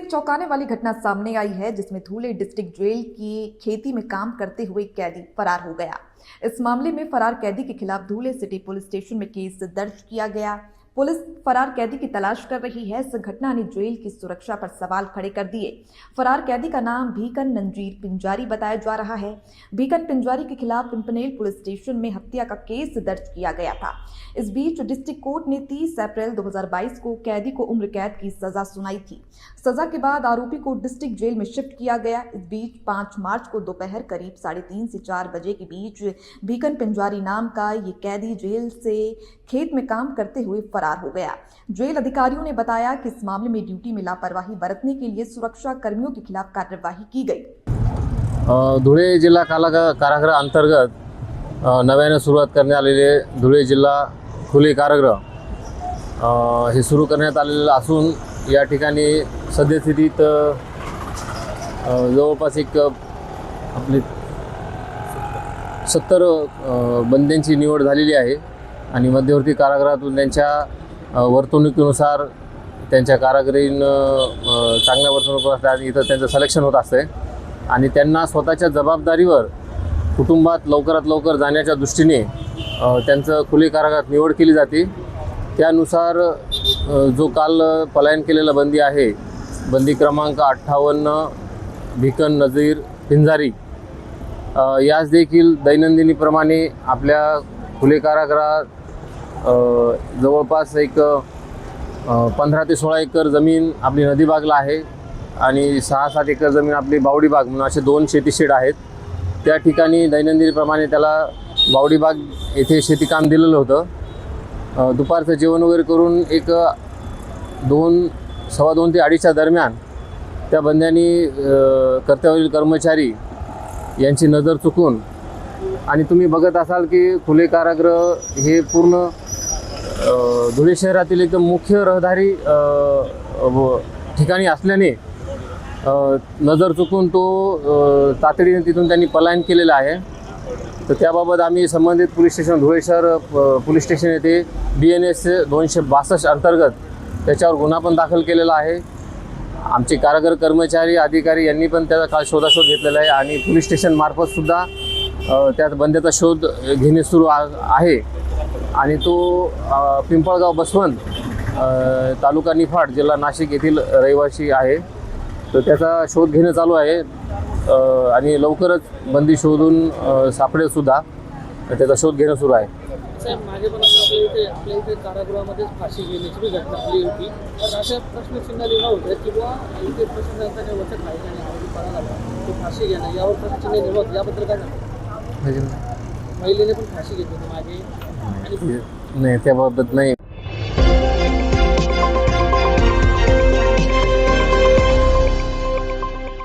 एक चौंकाने वाली घटना सामने आई है जिसमें धुले डिस्ट्रिक्ट जेल की खेती में काम करते हुए कैदी फरार हो गया। इस मामले में फरार कैदी के खिलाफ धुले सिटी पुलिस स्टेशन में केस दर्ज किया गया। पुलिस फरार कैदी की तलाश कर रही है। इस घटना ने जेल की सुरक्षा पर सवाल खड़े कर दिए। फरार कैदी का नाम भीकन नंजीर पिंजारी बताया जा रहा है। भीकन पिंजारी के खिलाफ पिंपनेल पुलिस स्टेशन में हत्या का केस दर्ज किया गया था। इस बीच डिस्ट्रिक्ट कोर्ट ने 30 अप्रैल 2022 को कैदी को उम्र कैद की सजा सुनाई थी। सजा के बाद आरोपी को डिस्ट्रिक्ट जेल में शिफ्ट किया गया। इस बीच 5 मार्च को दोपहर करीब 3:30 से 4 बजे के बीच भीकन पिंजारी नाम का ये कैदी जेल से खेत में काम करते हुए फरार हो गया। जेल अधिकारियों ने बताया कि इस मामले में ड्यूटी में लापरवाही बरतने के लिए सुरक्षा कर्मियों के खिलाफ कार्यवाही की गई। धुळे जिल्हा कारागृह अंतर्गत नव्याने सुरुवात करण्यात आलेले धुळे जिल्हा खुले कारागृह हे सुरू करण्यात आलेलं असून या ठिकाणी सद्यस्थितीत जवळपास एक आपली 70 बंद्यांची निवड झालेली आहे आणि मध्यवर्ती कारागृहातून त्यांच्या वर्तणुकीनुसार त्यांच्या कारागिरीन चांगल्या वर्तणूक असतात इथं त्यांचं सिलेक्शन होत असते आणि त्यांना स्वतःच्या जबाबदारीवर कुटुंबात लवकरात लवकर जाण्याच्या दृष्टीने त्यांचं खुले कारागृहात निवड केली जाते। त्यानुसार जो काल पलायन केलेला बंदी आहे, बंदी क्रमांक 58 भीकन नजीर पिंजारी, यास देखील दैनंदिनीप्रमाणे आपल्या खुले कारागृहात जवळपास एक 15 ते 16 एकर जमीन आपली नदीबागला आहे आणि 6-7 एकर जमीन आपली बावडीबाग म्हणून असे 2 शेतीशेड आहेत। त्या ठिकाणी दैनंदिनीप्रमाणे त्याला बावडीबाग येथे शेतीकाम दिलेलं होतं। दुपारचं जेवण वगैरे करून एक 2:15 ते 2:30च्या दरम्यान त्या बंद्यांनी कर्तव्यावरील कर्मचारी यांची नजर चुकून आणि तुम्ही बघत असाल की खुले कारागृह हे पूर्ण धुळे शहरातील एकदम मुख्य रहदारी ठिकाणी असल्याने नजर चुकून तो तातडीने तिथून त्यांनी पलायन केलेलं आहे। तर त्याबाबत आम्ही संबंधित पोलीस स्टेशन धुळे शहर पोलीस स्टेशन येथे BNS 262 अंतर्गत त्याच्यावर गुन्हा पण दाखल केलेला आहे। आमचे कारागृह कर्मचारी अधिकारी यांनी पण त्याचा काल शोधाशोध घेतलेला आहे आणि पोलीस स्टेशन मार्फत सुद्धा त्या बंद्याचा शोध घेणे सुरू आहे आणि तो पिंपळगाव बसवंत तालुका निफाड जिल्हा नाशिक येथील रहिवासी आहे। तर त्याचा शोध घेणं चालू आहे आणि लवकरच बंदी शोधून सापडेल सुद्धा त्याचा शोध घेणं सुरू आहे। साहेब, मागे पण आपल्या इथे कारागृहामध्येच फाशी घेण्याची घटना घडली होती। तर अशा प्रश्नचिन्ह लिहिलं होतं की बुवा इथे प्रश्नचिन्हाने वचक आहे आणि आरोपी पळाला तो फाशी घेणं यावर प्रश्नचिन्ह लिहिलं होतं, याबद्दल काय सांगतो? महिलेने पण फाशी घेतली होती मागे आणि नाही, त्याबाबत नाही।